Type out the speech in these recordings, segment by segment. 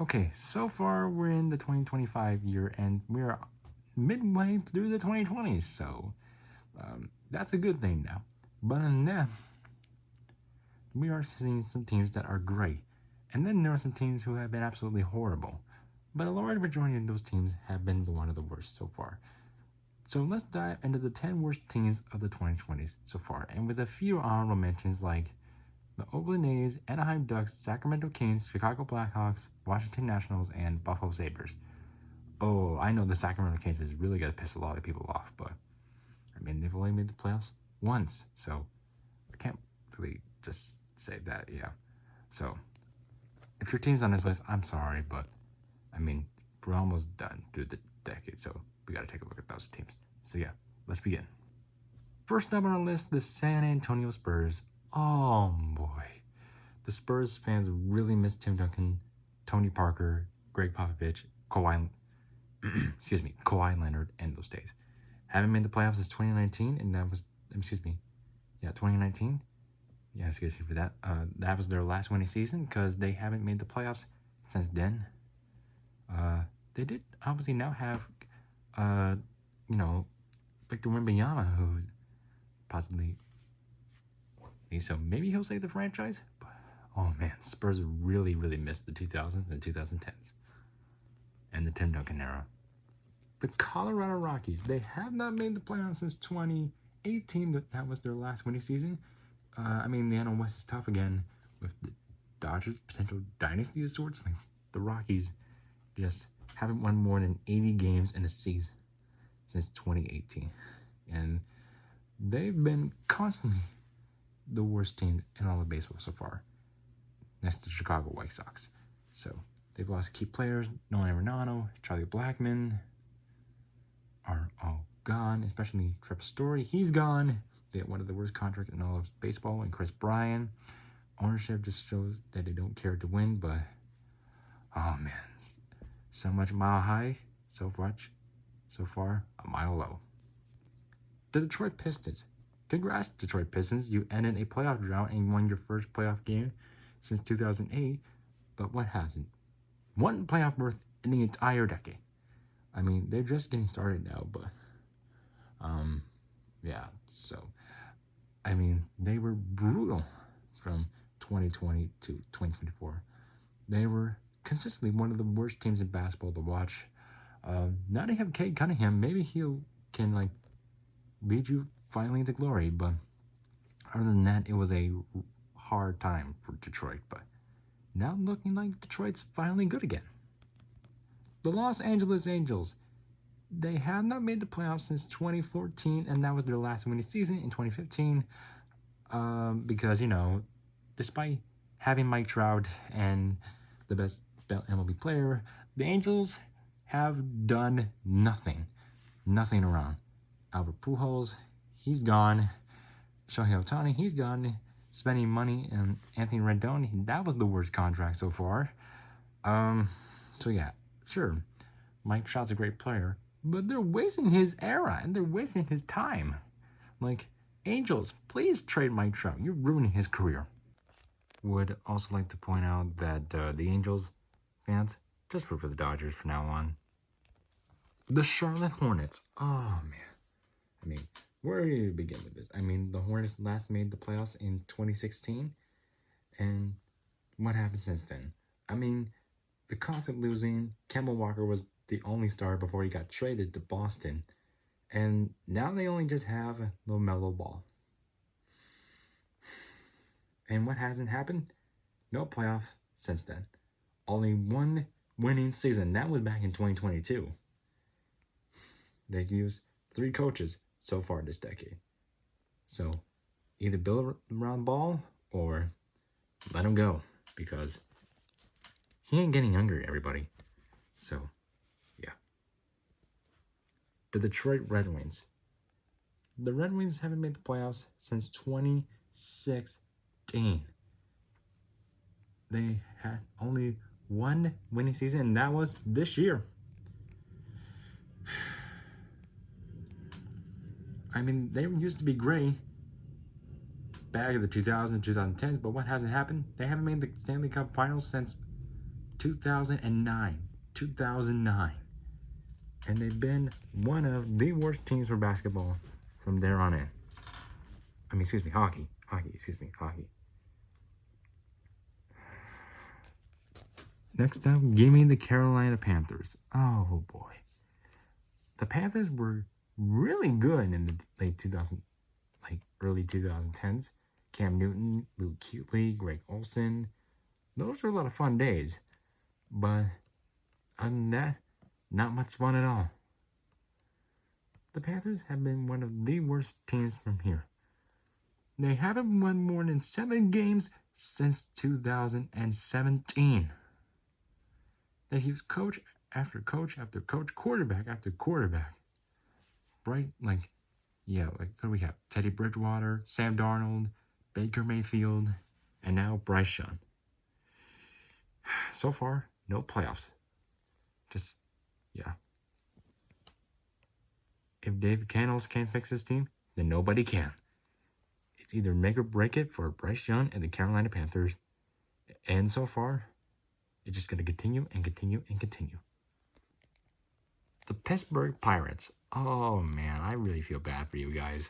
Okay, so far we're in the 2025 year and we're midway through the 2020s, so that's a good thing now. But in that, we are seeing some teams that are great, and then there are some teams who have been absolutely horrible. But a large majority of those teams have been one of the worst so far. So let's dive into the 10 worst teams of the 2020s so far, and with a few honorable mentions like the Oakland A's, Anaheim Ducks, Sacramento Kings, Chicago Blackhawks, Washington Nationals, and Buffalo Sabres. Oh, I know the Sacramento Kings is really going to piss a lot of people off, but I mean, they've only made the playoffs once, so I can't really just say that, yeah. So, if your team's on this list, I'm sorry, but I mean, we're almost done through the decade, so we got to take a look at those teams. So, yeah, let's begin. First up on our list, the San Antonio Spurs. Oh boy. The Spurs fans really miss Tim Duncan, Tony Parker, Greg Popovich, Kawhi Leonard, and those days. Haven't made the playoffs since 2019, and that was, 2019. Yeah, excuse me for that. That was their last winning season because they haven't made the playoffs since then. They did obviously now have, Victor Wembanyama, who possibly, so maybe he'll save the franchise. But oh man, Spurs really missed the 2000s and 2010s and the Tim Duncan era. The Colorado Rockies, they have not made the playoffs since 2018. That was their last winning season. The NL West is tough again with the Dodgers' potential dynasty of sorts. Like the Rockies just haven't won more than 80 games in a season since 2018. And they've been constantly the worst team in all of baseball so far, next to Chicago White Sox. So they've lost key players. Nolan Arenado, Charlie Blackmon are all gone, especially Trevor Story. He's gone. They have one of the worst contracts in all of baseball, and Chris Bryan. Ownership just shows that they don't care to win, but oh man, so much mile high, so far a mile low. The Detroit Pistons. Congrats, Detroit Pistons. You ended a playoff drought and won your first playoff game since 2008, but what hasn't? One playoff berth in the entire decade. I mean, they're just getting started now, but yeah, so I mean, they were brutal from 2020 to 2024. They were consistently one of the worst teams in basketball to watch. Now they have Cade Cunningham. Maybe he can lead you finally into glory, but other than that, it was a hard time for Detroit. But now looking like Detroit's finally good again. The Los Angeles Angels. They have not made the playoffs since 2014, and that was their last winning season in 2015. Because, despite having Mike Trout and the best MLB player, the Angels have done nothing around. Albert Pujols, he's gone. Shohei Ohtani, he's gone. Spending money on Anthony Rendon, that was the worst contract so far. So yeah, sure, Mike Trout's a great player, but they're wasting his era and they're wasting his time. Like, Angels, please trade Mike Trout. You're ruining his career. Would also like to point out that the Angels fans just root for the Dodgers from now on. The Charlotte Hornets. Oh man, where do you begin with this? The Hornets last made the playoffs in 2016, and what happened since then? The constant losing. Kemba Walker was the only star before he got traded to Boston, and now they only just have LaMelo Ball. And what hasn't happened? No playoffs since then. Only one winning season. That was back in 2022. They've used 3 coaches so far this decade. So either build around Ball or let him go, because he ain't getting younger, everybody. So, yeah. The Detroit Red Wings. The Red Wings haven't made the playoffs since 2016. They had only one winning season, and that was this year. They used to be great back in the 2000s, 2010s, but what hasn't happened? They haven't made the Stanley Cup Finals since 2009. And they've been one of the worst teams for basketball from there on in. Hockey. Hockey. Next up, give me the Carolina Panthers. Oh boy. The Panthers were really good in the early 2010s. Cam Newton, Luke Kuechly, Greg Olsen. Those were a lot of fun days. But other than that, not much fun at all. The Panthers have been one of the worst teams from here. They haven't won more than 7 games since 2017. That he was coach after coach after coach, quarterback after quarterback. Right? Who do we have? Teddy Bridgewater, Sam Darnold, Baker Mayfield, and now Bryce Young. So far, no playoffs. If David Candles can't fix his team, then nobody can. It's either make or break it for Bryce Young and the Carolina Panthers. And so far, it's just going to continue and continue and continue. The Pittsburgh Pirates. Oh, man, I really feel bad for you guys.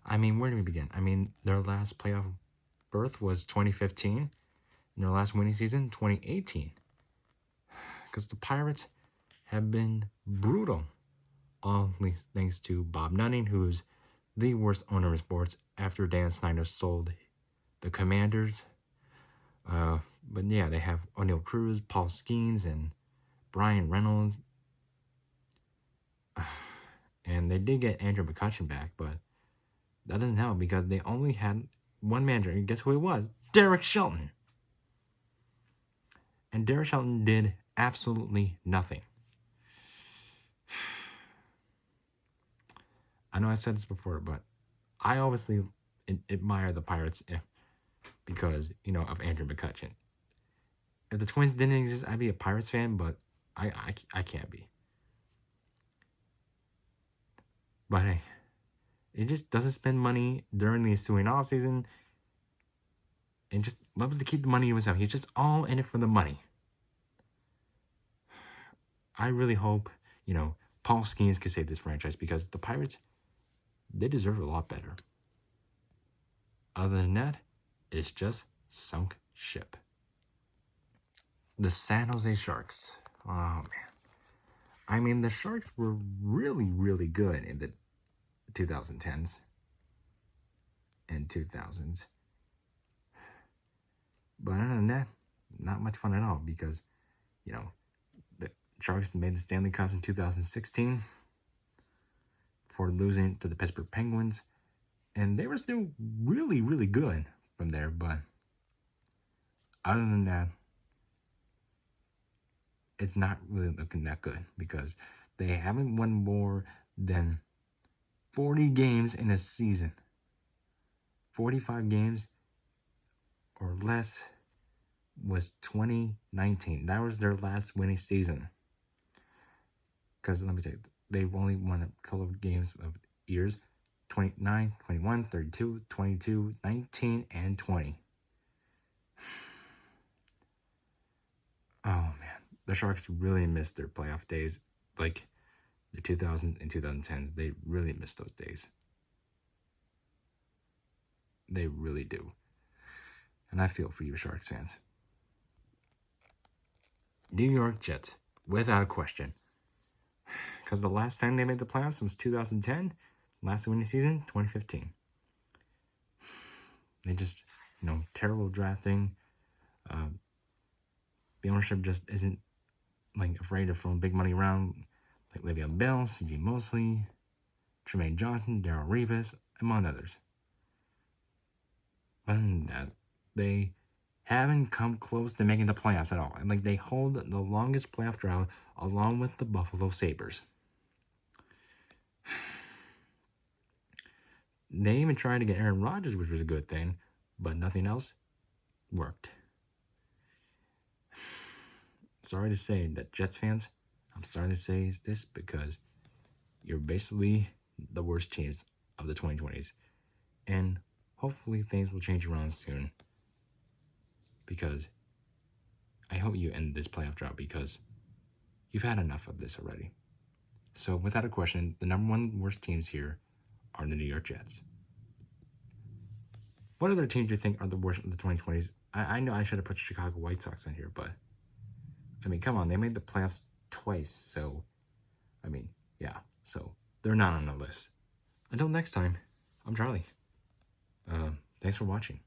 Where do we begin? Their last playoff berth was 2015. And their last winning season, 2018. Because the Pirates have been brutal. All thanks to Bob Nutting, who's the worst owner in sports after Dan Snyder sold the Commanders. But yeah, they have O'Neal Cruz, Paul Skeens, and Brian Reynolds. And they did get Andrew McCutchen back, but that doesn't help because they only had one manager. And guess who it was? Derek Shelton. And Derek Shelton did absolutely nothing. I know I said this before, but I obviously admire the Pirates because, of Andrew McCutchen. If the Twins didn't exist, I'd be a Pirates fan, but I can't be. But hey, it just doesn't spend money during the ensuing off season and just loves to keep the money himself. He's just all in it for the money. I really hope, Paul Skeens can save this franchise because the Pirates, they deserve a lot better. Other than that, it's just sunk ship. The San Jose Sharks. Oh, man. The Sharks were really, really good in the 2010s and 2000s. But other than that, not much fun at all because, the Sharks made the Stanley Cups in 2016 before losing to the Pittsburgh Penguins. And they were still really, really good from there. But other than that, it's not really looking that good because they haven't won more than 40 games in a season. 45 games or less was 2019. That was their last winning season. Because let me tell you, they've only won a couple of games of years. 29, 21, 32, 22, 19, and 20. Oh, man. The Sharks really missed their playoff days. Like the 2000s and 2010s. They really missed those days. They really do. And I feel for you Sharks fans. New York Jets, without a question. Because the last time they made the playoffs was 2010. Last winning season, 2015. They just, terrible drafting. The ownership just isn't, afraid of throwing big money around. Like Le'Veon Bell, C.J. Mosley, Tremaine Johnson, Darrelle Revis, among others. But other than that, they haven't come close to making the playoffs at all. And they hold the longest playoff drought along with the Buffalo Sabres. They even tried to get Aaron Rodgers, which was a good thing, but nothing else worked. Sorry to say that, Jets fans, I'm starting to say this because you're basically the worst teams of the 2020s. And hopefully things will change around soon. Because I hope you end this playoff drought because you've had enough of this already. So, without a question, the number one worst teams here are the New York Jets. What other teams do you think are the worst of the 2020s? I know I should have put Chicago White Sox in here, but I mean, come on, they made the playoffs twice, so I mean, yeah, so they're not on the list. Until next time, I'm Charlie. Thanks for watching.